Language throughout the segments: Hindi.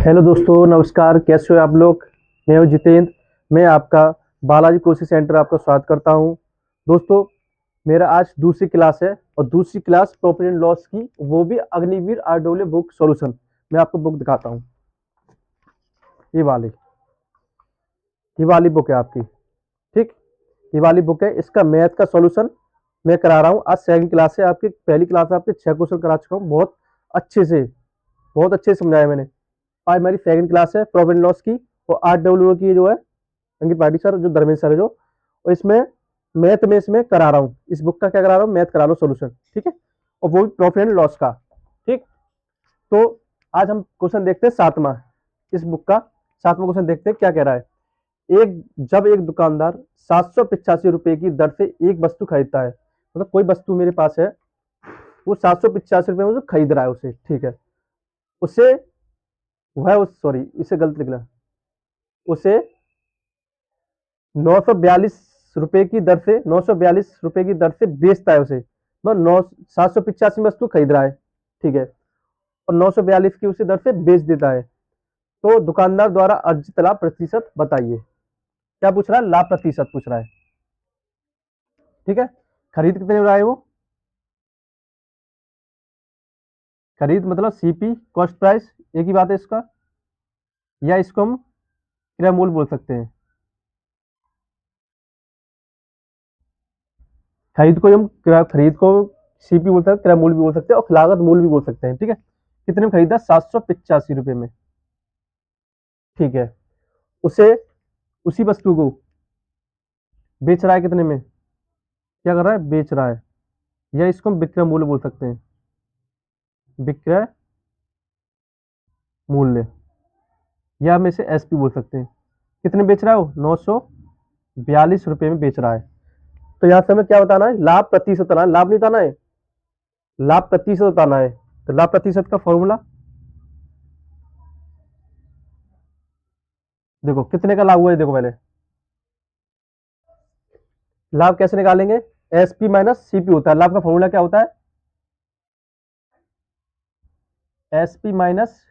हेलो दोस्तों, नमस्कार। कैसे हो आप लोग। मैं हूं जितेंद्र। मैं आपका बालाजी कोचिंग सेंटर आपका स्वागत करता हूं। दोस्तों, मेरा आज दूसरी क्लास है और दूसरी क्लास प्रॉफिट एंड लॉस की, वो भी अग्निवीर आरडब्ल्यू बुक सॉल्यूशन। मैं आपको बुक दिखाता हूं। ये वाली ये वाली बुक है आपकी। ठीक, ये वाली बुक है। इसका मैथ का सॉल्यूशन मैं करा रहा हूँ। आज सेकंड क्लास है आपकी। पहली क्लास में आपके 6 क्वेश्चन करा चुका हूँ। अच्छे से बहुत अच्छे से समझाया मैंने। आज मेरी सेकंड क्लास है प्रॉफिट एंड लॉस की। और आरडब्ल्यू की जो है अंकित पार्टी सर, जो धर्मेंद्र सर है जो, और इसमें मैथ में इसमें करा रहा हूँ। इस बुक का क्या करा रहा हूँ, मैथ करा रहा हूँ सोल्यूशन। ठीक है, और वो भी प्रॉफिट एंड लॉस का। ठीक, तो आज हम क्वेश्चन देखते हैं सातवां। इस बुक का सातवां क्वेश्चन देखते हैं क्या कह रहा है। जब एक दुकानदार 785 रुपए की दर से एक वस्तु खरीदता है, मतलब कोई वस्तु मेरे पास है, वो 785 रुपए में जो खरीद रहा है उसे, ठीक है, उसे वह उस सॉरी इसे गलत लिखना, उसे 942 रुपए की दर से 942 रुपए की दर से बेचता है उसे। मतलब 785 में वस्तु खरीद रहा है, ठीक है, और 942 की उसी दर से बेच देता है। तो दुकानदार द्वारा अर्जित लाभ प्रतिशत बताइए। क्या पूछ रहा है, लाभ प्रतिशत पूछ रहा है। ठीक है, खरीद कितने में रहा है वो, खरीद मतलब सीपी कॉस्ट प्राइस, एक ही बात है इसका, या इसको हम क्रय मूल्य बोल सकते हैं। खरीद को सीपी बोल सकते हैं, क्रय मूल्य भी बोल सकते हैं, और लागत मूल्य भी बोल सकते हैं। ठीक है, कितने में खरीदा, 785 रुपए में। ठीक है, उसे उसी वस्तु को बेच रहा है कितने में, क्या कर रहा है, बेच रहा है, या इसको हम विक्रय मूल्य बोल सकते हैं, विक्रय मूल्य, या हम इसे एसपी बोल सकते हैं। कितने बेच रहा है वो, 942 रुपए में बेच रहा है। तो यहां से हमें क्या बताना है, लाभ प्रतिशत बताना है, लाभ नहीं बताना है, लाभ प्रतिशत बताना है। तो लाभ प्रतिशत का फॉर्मूला देखो, कितने का लाभ हुआ है, देखो पहले लाभ कैसे निकालेंगे, एसपी माइनस सीपी होता है। लाभ का फॉर्मूला क्या होता है, एसपी माइनस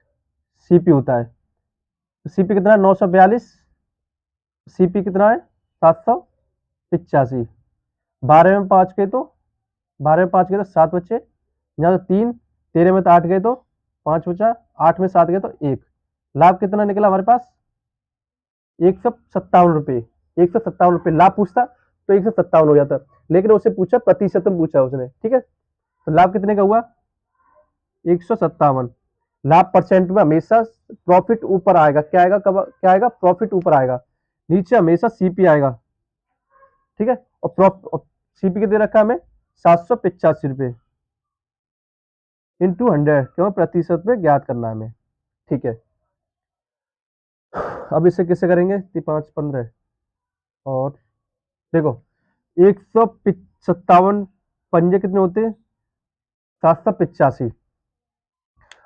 सीपी होता है। तो सीपी कितना है, 942, सीपी कितना है, 785। 12 में 5 गए तो 7 बचे, यहाँ तो 3, 13 में तो 8 गए तो 5 बचा, 8 में 7 गए तो 1। लाभ कितना निकला हमारे पास, 157 रुपये। 157 रुपये लाभ पूछता तो 157 हो जाता, लेकिन उससे पूछा प्रतिशत में पूछा उसने। ठीक है, तो लाभ कितने का हुआ, 157। लाभ परसेंट में हमेशा प्रॉफिट ऊपर आएगा, क्या आएगा, कब क्या आएगा, प्रॉफिट ऊपर आएगा, नीचे हमेशा सीपी आएगा। ठीक है, और सीपी के दे रखा है हमें 785 रुपये इंटू 100, क्यों, प्रतिशत में ज्ञात करना है हमें। ठीक है, अब इसे कैसे करेंगे, 5 15 और देखो, 157 पंजे कितने होते हैं, 785।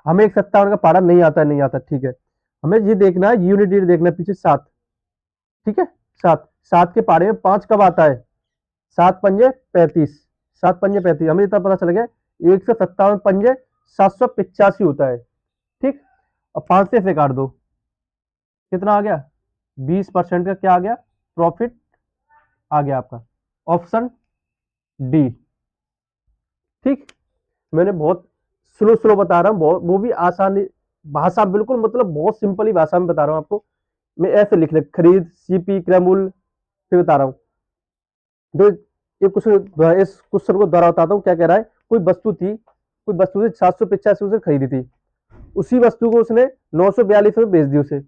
हमें 157 का पारा नहीं आता है, नहीं आता, ठीक है। हमें ये देखना है, यूनिट देखना है पीछे, 7। ठीक है, 7 7 के पारे में 5 कब आता है, 7 पंजे 35, 7 पंजे 35, हमें इतना पता चल गया। 157 पंजे 785 होता है। ठीक, और 5 से काट दो, कितना आ गया, 20% का क्या आ गया, प्रॉफिट आ गया आपका, ऑप्शन डी। ठीक, मैंने बहुत स्लो स्लो बता रहा हूँ, बहुत वो भी आसान भाषा, बिल्कुल मतलब बहुत सिंपल ही भाषा में बता रहा हूँ आपको। मैं ऐसे लिख ले, खरीद, सीपी, क्रय मूल्य, फिर बता रहा हूँ। तो ये क्वेश्चन, इस क्वेश्चन को दोहरा बताता हूँ क्या कह रहा है। कोई वस्तु थी 785 उसे खरीदी थी, उसी वस्तु को उसने 942 में बेच दी, उसे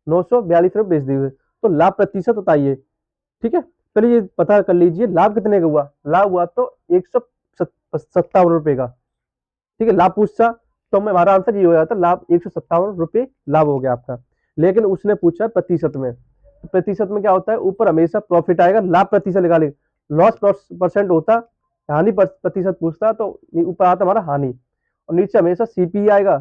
942 में बेच दी उसे। तो लाभ प्रतिशत बताइए। ठीक है, पहले ये पता कर लीजिए लाभ कितने का हुआ। लाभ हुआ तो 157 रुपए का। ठीक है, लाभ पूछता तो हमारा आंसर ये हो जाता, लाभ 157 रुपये लाभ हो गया आपका। लेकिन उसने पूछा प्रतिशत में, तो प्रतिशत में क्या होता है, ऊपर हमेशा प्रॉफिट आएगा, लाभ प्रतिशत निकाले, लॉस परसेंट होता, हानि प्रतिशत पूछता तो ऊपर आता हमारा हानि, और नीचे हमेशा सीपी आएगा।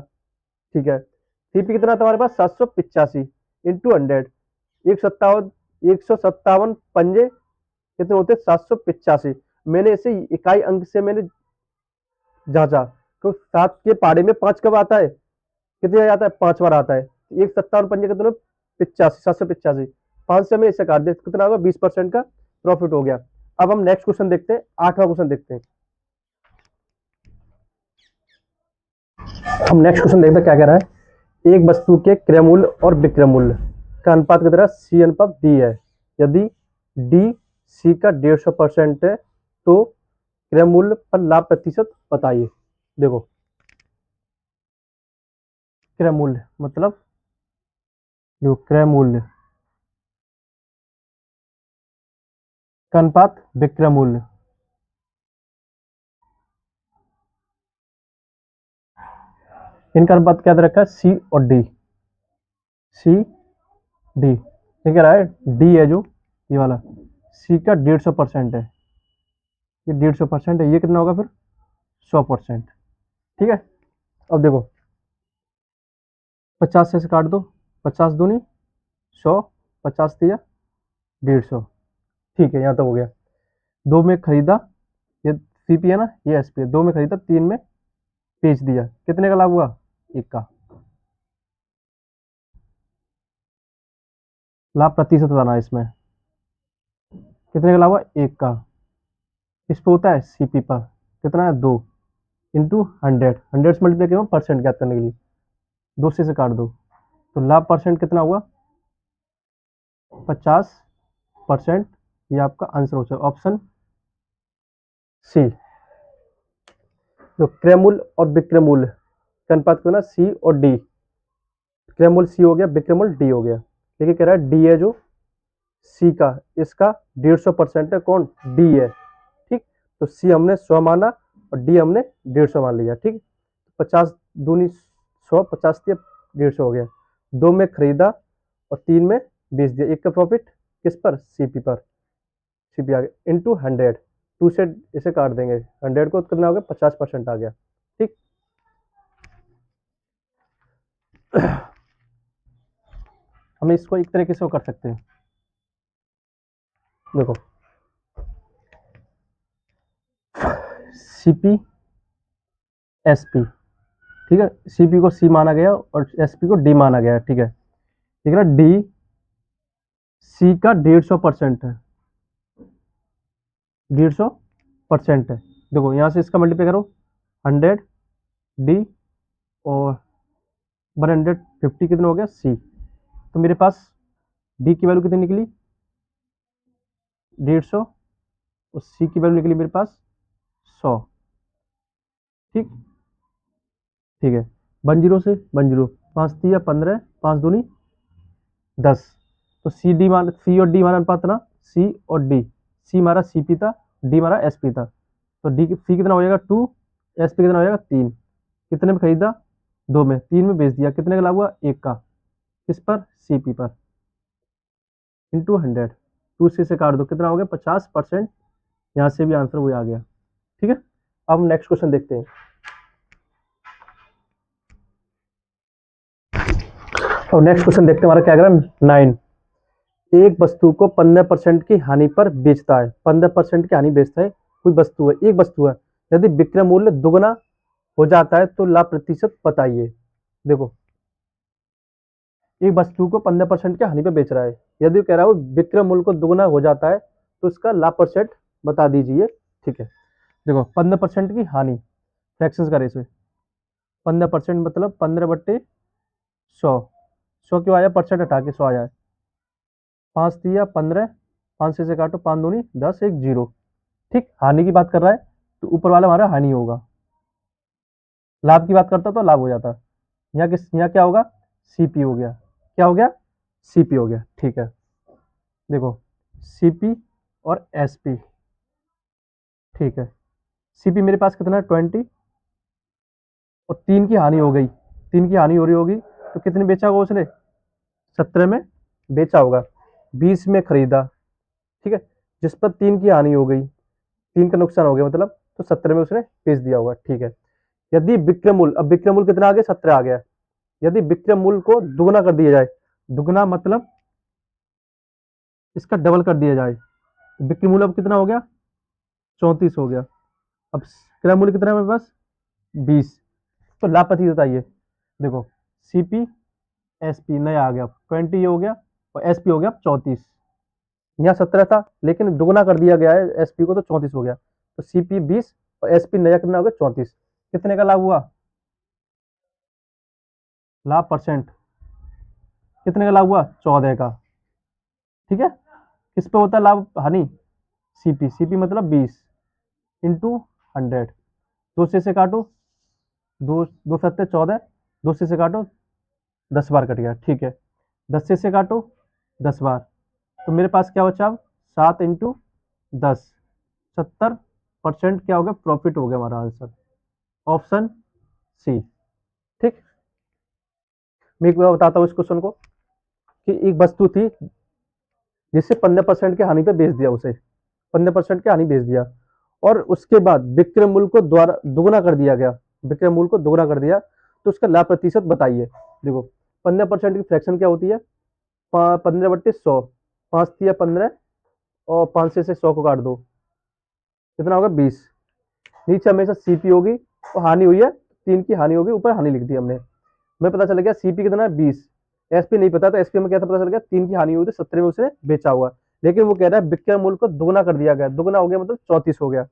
ठीक है, सीपी कितना था हमारे पास, 785 इंटू 100, 157 पंजे कितने होते, 785। मैंने इसे इकाई अंक से मैंने जांचा, तो 7 के पारे में 5 कब आता है, कितने आता है, 5 बार आता है। एक 57 कितने 85, 785, 5 से हमें इसे काट दे कितना होगा 20% का प्रॉफिट हो गया। अब हम नेक्स्ट क्वेश्चन देखते हैं, 8वां क्वेश्चन देखते हैं। हम नेक्स्ट क्वेश्चन देखते हैं क्या कह रहा है। एक वस्तु के क्रय मूल्य और विक्रय मूल्य का अनुपात की तरह सी अनुपात डी है। यदि डी सी का 150% है तो क्रय मूल्य पर लाभ प्रतिशत बताइए। देखो क्रय मूल्य मतलब जो क्रय मूल्य का अनुपात विक्रय मूल्य, इनका अनुपात क्या दे रखा है सी और डी। सी डी ये कह रहा है डी है जो ये वाला सी का 150% है, ये 150% है, ये कितना होगा फिर 100%। ठीक है। अब देखो 50 से काट दो, 50 दूनी 100, 50 दिया 150। ठीक है, यहाँ तक हो गया। दो में खरीदा, ये सीपी है ना, ये एसपी है। दो में खरीदा, तीन में बेच दिया, कितने का लाभ हुआ एक का। लाभ प्रतिशत बताना है इसमें, कितने का लाभ हुआ एक का। इस पे होता है सीपी पर कितना है 2 इंटू 100, 100 से मल्टीप्लाई किया परसेंट ज्ञात करने के लिए, 2 से काट दो तो लाभ परसेंट कितना हुआ 50%। ये आपका आंसर हो जाएगा ऑप्शन सी। जो क्रय मूल्य और विक्रय मूल्य का अनुपात करना सी और डी, क्रय मूल्य सी हो गया, विक्रय मूल्य डी हो गया। देखिए कह रहा है डी है जो सी का, इसका 150% है, कौन डी है। ठीक, तो सी हमने 100 माना और डी हमने 150 मान लिया। ठीक, 50 दूनी 100, 50 दिया 150 हो गया। दो में खरीदा और तीन में बेच दिया, एक का प्रॉफिट किस पर सीपी पर, सीपी आ गया इंटू 100, 2 से इसे काट देंगे 100 को, कितना हो गया 50% आ गया। ठीक, हम इसको एक तरीके से कर सकते हैं। देखो सीपी एसपी, ठीक है, सीपी को सी माना गया और एसपी को डी माना गया। ठीक है, ठीक है ना, डी सी का 150% है, 150% है। देखो यहाँ से इसका मल्टीप्लाई करो 100 डी और 150 कितना हो गया सी। तो मेरे पास डी की वैल्यू कितनी निकली 150 और सी की वैल्यू निकली मेरे पास 100। ठीक, ठीक है, 10 से 10, 5 दिया 15, 5 दूनी 10। तो सी डी मान सी और डी माना अनुपात ना, सी और डी, सी मारा सीपी था, डी मारा एसपी था। तो डी सी कितना हो जाएगा 2, एसपी कितना हो जाएगा 3। कितने में खरीदा 2 में, 3 में बेच दिया, कितने का लाभ हुआ एक का, किस पर सीपी पर इंटू 100, 2 से काट दो कितना हो गया 50%। यहाँ से भी आंसर वही आ गया। ठीक है, अब नेक्स्ट क्वेश्चन देखते हैं। और नेक्स्ट क्वेश्चन देखते हैं हमारा क्या कह 9। एक वस्तु को 15% की हानि पर बेचता है, 15% की हानि बेचता है, कोई वस्तु है, एक वस्तु है। यदि विक्रय मूल्य दुगना हो जाता है तो लाभ प्रतिशत बताइए। देखो एक वस्तु को 15% की हानि पे बेच रहा है, यदि कह रहा है विक्रय मूल्य को दुगना हो जाता है तो इसका लाभ परसेंट बता दीजिए। ठीक है, देखो 15% की हानि, फ्रैक्शंस का रेशो 15% मतलब 15/100, 100 क्यों आया परसेंट हटा के 100 आया। 5 दिया 15, 5 से काटो 5 दूनी 10, 1 0। ठीक, हानि की बात कर रहा है तो ऊपर वाला हमारा हानि होगा, लाभ की बात करता तो लाभ हो जाता। यहाँ क्या होगा सीपी हो गया, क्या हो गया सीपी हो गया। ठीक है, देखो सीपी और एसपी। ठीक है, सीपी मेरे पास कितना है 20 और 3 की हानि हो गई, 3 की हानि हो रही होगी तो कितने बेचा होगा उसने 17 में बेचा होगा, 20 में खरीदा। ठीक है, जिस पर 3 की हानि हो गई, 3 का नुकसान हो गया मतलब, तो 17 में उसने बेच दिया होगा। ठीक है, यदि विक्रय मूल्य, अब विक्रय मूल्य कितना आ गया 17 आ गया, यदि विक्रय मूल्य को दुगना कर दिया जाए, दुगना मतलब इसका डबल कर दिया जाए, विक्रय मूल्य अब कितना हो गया 34 हो गया। अब क्रय मूल्य कितना है मेरे पास 20, तो लाभ प्रतिशत आइए। देखो सीपी एसपी नया आ गया 20 ये हो गया और एसपी हो गया 34। यहाँ 17 था लेकिन दुगना कर दिया गया है एसपी को तो 34 हो गया, तो सीपी 20 और एसपी नया कितना हो गया 34। कितने का लाभ हुआ? लाभ परसेंट कितने का लाभ हुआ? 14 का। ठीक है, किस पे होता है लाभ हानि? सीपी, सीपी मतलब 20 इंटू 100। दो से काटो, दो दो सत्ते 14, दो से काटो 10 बार कट गया, ठीक है। 10 से काटो 10 बार, तो मेरे पास क्या बचा अब? 7 इंटू 10, 70% क्या हो गया? प्रॉफिट हो गया हमारा आंसर, ऑप्शन सी। ठीक, मैं एक बार बताता हूँ इस क्वेश्चन को कि एक वस्तु थी जिससे 15% की हानि पे बेच दिया, उसे 15% की हानि बेच दिया, और उसके बाद विक्रय मूल्य को द्वारा दुगुना कर दिया गया, विक्रय मूल्य को दुगुना कर दिया, तो उसका लाभ प्रतिशत बताइए। देखो 15% की फ्रैक्शन क्या होती है? 15/100, 5 तिया 15 और 5 से 100 को काट दो, कितना होगा? 20। नीचे हमेशा सीपी होगी और हानि हुई है 3 की हानि होगी, ऊपर हानि लिख दी हमने। हमें पता चल गया सीपी कितना है? 20। एसपी नहीं पता, तो एसपी में कैसे पता चल गया? 3 की हानि हुई थी, 17 में उसने बेचा हुआ, लेकिन वो कह रहा है विक्रय मूल्य को दुगुना कर दिया गया, दुगुना हो गया मतलब 34 हो गया।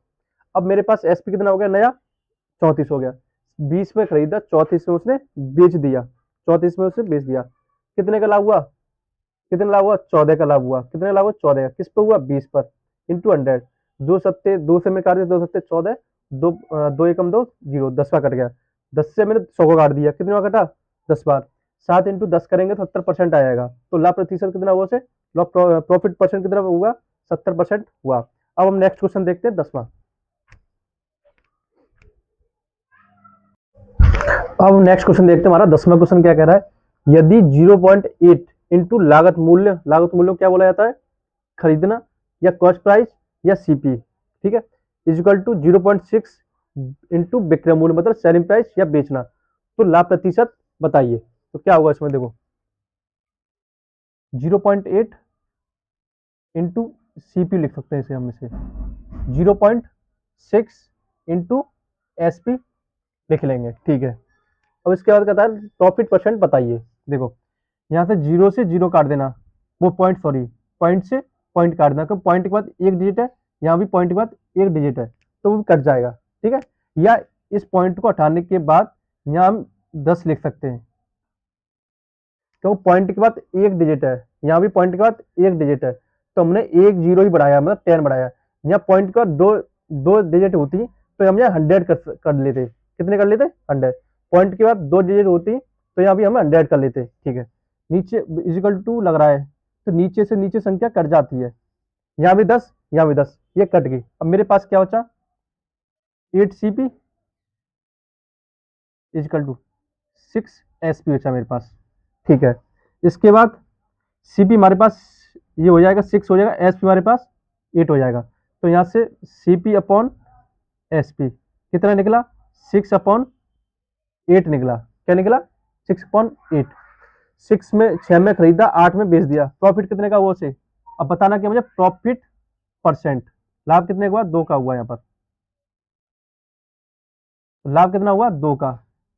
अब मेरे पास एसपी कितना हो गया? नया 34 हो गया, 20 में खरीदा, 34 में उसने बेच दिया, 34 में उसने बेच दिया। कितने का लाभ हुआ? कितने लाभ हुआ? 14 का लाभ हुआ। कितने लाभ हुआ? 14 का। किस पे हुआ? 20 पर, इंटू 100। दो सत्ते, दो से में काट दिया, दो सत्ते 14, दो दो एकम दो, जीरो, 10 का कट गया। 10 से मैंने 100 को काट दिया, कितने का कटा? 10 बार। 7 इंटू 10 करेंगे तो 70% आएगा, तो लाभ प्रतिशत कितना हुआ? से प्रॉफिट परसेंट कितना हुआ? 70% हुआ। अब हम नेक्स्ट क्वेश्चन देखते हैं 10वां। अब नेक्स्ट क्वेश्चन देखते हैं, हमारा 10वां क्वेश्चन क्या कह रहा है? यदि 0.8 इंटू लागत मूल्य, लागत मूल्य क्या बोला जाता है? खरीदना या कॉस्ट प्राइस या सीपी, ठीक है, इजिकल टू 0.6 इंटू विक्रय मूल्य मतलब सेलिंग प्राइस या बेचना, तो लाभ प्रतिशत बताइए। तो क्या होगा इसमें? देखो 0.8 इंटू सीपी लिख सकते हैं इसे हम, इसे 0.6 इंटू एसपी लिख लेंगे, ठीक है। अब इसके बाद कहता है प्रॉफिट परसेंट बताइए। देखो यहाँ से जीरो से जीरो काट देना, वो पॉइंट, सॉरी, पॉइंट से पॉइंट काट देना, क्योंकि पॉइंट के बाद एक डिजिट है, यहाँ भी पॉइंट के बाद एक डिजिट है, तो वो कट जाएगा, ठीक है। या इस पॉइंट को हटाने के बाद यहाँ हम 10 लिख सकते हैं, क्योंकि पॉइंट के बाद एक डिजिट है, यहाँ भी पॉइंट के बाद एक डिजिट है, तो हमने एक जीरो ही बढ़ाया, मतलब 10 बढ़ाया। यहाँ पॉइंट के बाद दो दो डिजिट होती तो हम यहाँ 100 कर लेते। कितने कर लेते? 100। पॉइंट के बाद दो डिजिट होती तो यहाँ भी हम 100 कर लेते, ठीक है। नीचे इजिकल टू लग रहा है, तो नीचे से नीचे संख्या कट जाती है, यहाँ भी 10, यहाँ भी 10, ये कट गई। अब मेरे पास क्या बचा? 8 CP इजिकल टू 6 SP बचा मेरे पास, ठीक है। इसके बाद सीपी हमारे पास ये हो जाएगा 6 हो जाएगा, एसपी हमारे पास 8 हो जाएगा, तो यहाँ से सीपी अपॉन एसपी कितना निकला? 6/8 निकला। क्या निकला? 6/8। 6 में 6 में खरीदा, 8 में बेच दिया, प्रॉफिट कितने का हुआ से? अब बताना क्या मुझे? Profit percent. लाभ कितने का हुआ? 2 का हुआ यहाँ पर, तो लाभ कितना हुआ? 2 का।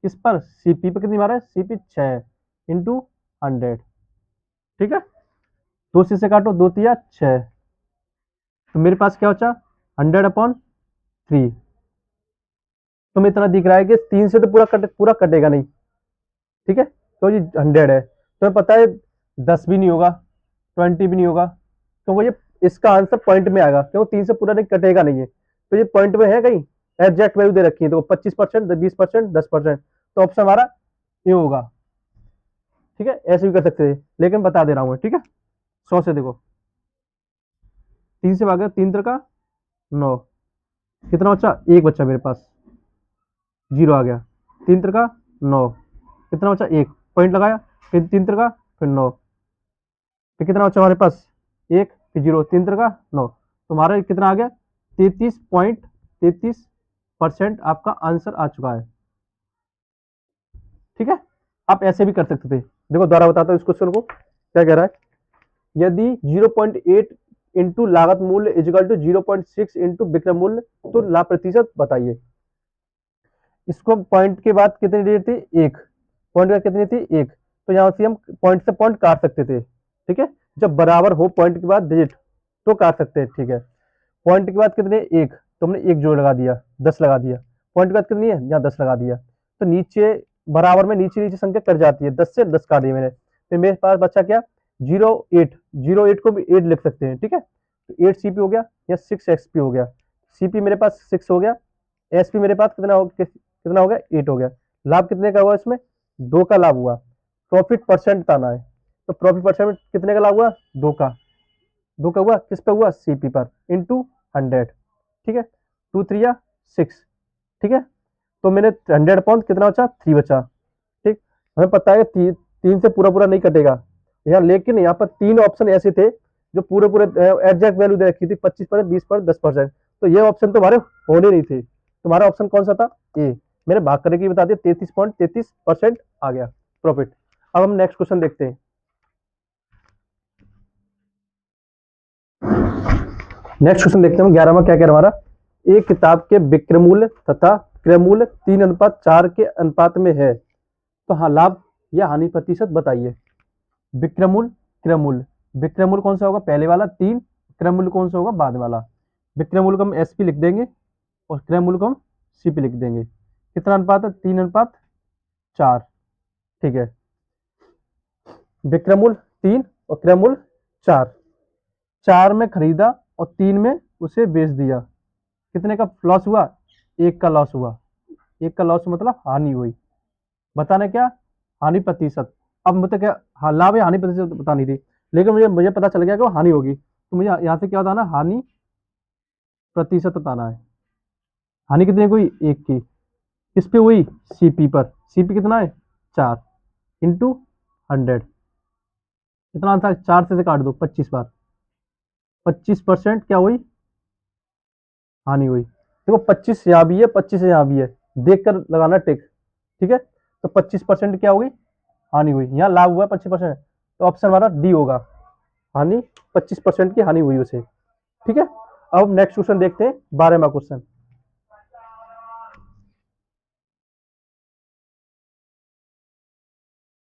किस पर? सीपी पे कितनी मारा है? सीपी 6 इंटू 100, ठीक है। दो से काटो, दो तिया 6, तो मेरे पास क्या बचा? 100/3। तुम्हें इतना दिख रहा है कि 3 से तो पूरा कटेगा नहीं, ठीक है, तो ये 100 है, तुम्हें पता है 10 भी नहीं होगा, 20 भी नहीं होगा, क्योंकि ये इसका आंसर पॉइंट में आएगा, क्योंकि 3 से पूरा नहीं कटेगा नहीं है, तो ये पॉइंट में है कहीं, एग्जैक्ट वैल्यू दे रखी है, तो 25%, 20%, 10%, तो ऑप्शन हमारा ये होगा, ठीक है। ऐसे भी कर सकते हैं, लेकिन बता दे रहा हूँ, ठीक है। 100 से देखो, 3 से भागा, 3 का 9, कितना बच्चा? एक बच्चा मेरे पास, जीरो आ गया। 3 का 9, कितना बचा? एक, पॉइंट लगाया, फिर 3 का, फिर 9, फिर कितना बचा हमारे पास? एक, फिर जीरो, 3 का 9, तो हमारा कितना आ गया? 33.33% आपका आंसर आ चुका है, ठीक है। आप ऐसे भी कर सकते थे। देखो दोबारा बताता हूँ इस क्वेश्चन को, क्या कह रहा है? यदि 0.8 इंटू लागत मूल्य इजिकल टू 0.6 इंटू विक्रय मूल्य, तो लाभ प्रतिशत बताइए। इसको पॉइंट के बाद कितनी डिजिट थी? एक, पॉइंट के बाद कितनी थी? एक, तो यहाँ से हम पॉइंट से पॉइंट काट सकते थे, ठीक है। जब बराबर हो पॉइंट के बाद डिजिट तो काट सकते हैं, ठीक है। पॉइंट के बाद कितने, एक, तो हमने एक जोड़ लगा दिया, 10 लगा दिया। पॉइंट के बाद कितनी है, यहाँ 10 लगा दिया। तो नीचे बराबर में नीचे नीचे संख्या कट जाती है, 10 से 10 काट दिया मैंने, फिर मेरे पास बचा क्या, 08। 08 को भी 8 लिख सकते हैं, ठीक है। तो 8 CP हो गया या 6 XP हो गया। CP मेरे पास 6 हो गया, SP मेरे पास कितना हो गया, 8 हो गया। लाभ कितने का हुआ इसमें, 2 का लाभ हुआ। प्रॉफिट परसेंट बताना है, तो प्रॉफिट परसेंट कितने का लाभ हुआ, 2 का। 2 का हुआ, किस पे हुआ, CP पर, इंटू 100, ठीक है। 2 3 या 6, ठीक है। तो मैंने 100 अपॉन कितना बचा, 3 बचा, ठीक। हमें पता है कि 3 से पूरा पूरा नहीं कटेगा यहाँ, लेकिन यहाँ पर 3 ऑप्शन ऐसे थे जो पूरे पूरे एग्जैक्ट वैल्यू दे रखी थी, 25%, 20%, 10%। तो ये ऑप्शन तुम्हारे होने नहीं थे। तुम्हारा ऑप्शन कौन सा था, ए। मैंने भाग करके की बता दिया, 33.33% आ गया प्रॉफिट। अब हम नेक्स्ट क्वेश्चन देखते हैं। नेक्स्ट क्वेश्चन देखते हैं 11वां क्या कह रहा हमारा, एक किताब के विक्रय मूल्य तथा क्रय मूल्य 3:4 के अनुपात में है, तो हाँ लाभ या हानि प्रतिशत बताइए। विक्रय मूल्य, क्रय मूल्य। विक्रय मूल्य कौन सा होगा, पहले वाला 3, क्रय मूल्य कौन सा होगा, बाद वाला। विक्रय मूल्य को हम SP लिख देंगे और क्रय मूल्य को हम CP लिख देंगे। कितना अनुपात है, 3:4, ठीक है। विक्रय मूल्य 3 और क्रय मूल्य 4। 4 में खरीदा और 3 में उसे बेच दिया, कितने का लॉस हुआ, 1 का लॉस हुआ। 1 का लॉस मतलब हानि हुई। बताना क्या, हानि प्रतिशत। अब मतलब क्या, हाँ लाभ या हानि प्रतिशत बतानी थी, लेकिन मुझे मुझे पता चल गया कि वो हानि होगी, तो मुझे यहाँ से क्या बताना, हानि प्रतिशत बताना है। हानि कितने हुई, 1 की। किस पे हुई, CP पर। CP कितना है, 4 इंटू 100। कितना आंसर, 4 से काट दो 25 बार, 25% क्या हुई, हानि हुई। देखो 25 यहाँ भी है, 25 यहाँ भी है, देख कर लगाना टिक, ठीक है। तो 25% क्या होगी, हानि हुई। यहाँ लाभ हुआ 25%, तो ऑप्शन हमारा डी होगा, हानि 25% की हानि हुई उसे, ठीक है। अब नेक्स्ट क्वेश्चन देखते हैं, 12वां क्वेश्चन।